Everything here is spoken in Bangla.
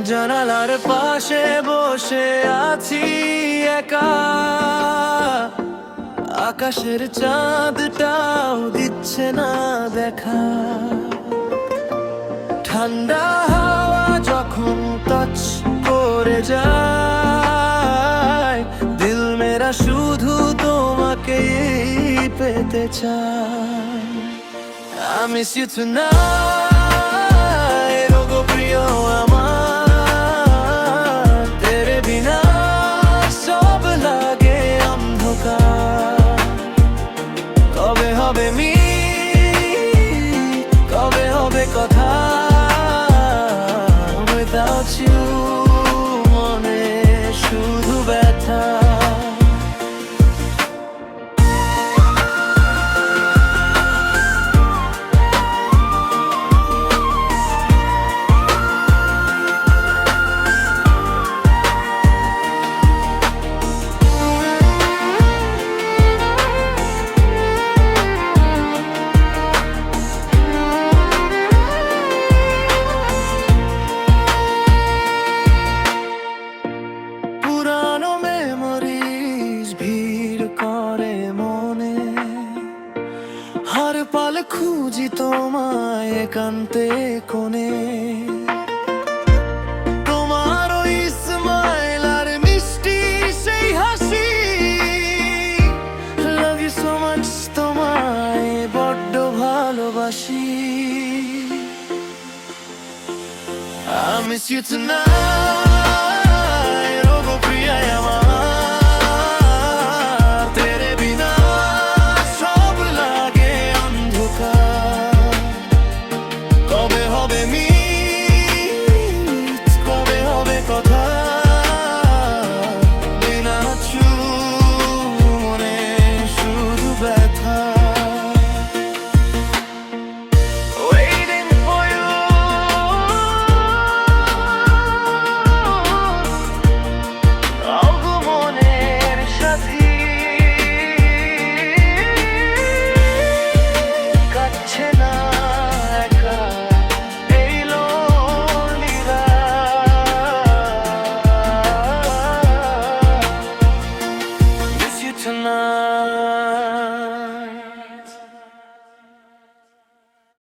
জানালার পাশে বসে আছি একা, আকাশের চাঁদটাও দিচ্ছে না দেখা। ঠান্ডা হাওয়া যখন টাচ করে যায়, দিল মেরা শুধু তোমাকে পেতে চায়। I miss you tonight, oh গো প্রিয় আমার, তেরে বিনা সব লাগে অন্ধকার। কবে হবে কবে হবে কথা, without you মনে শুধু ব্যথা। পুরানো মেমোরিজ ভিড় করে মনে, হর পাল খুঁজি তোমায় একান্তে কোণে। তোমার ওই স্মাইল আর মিষ্টি সেই হাসি, লাভ ইউ সো মাচ, তোমায় বড্ড ভালোবাসি। I miss you tonight.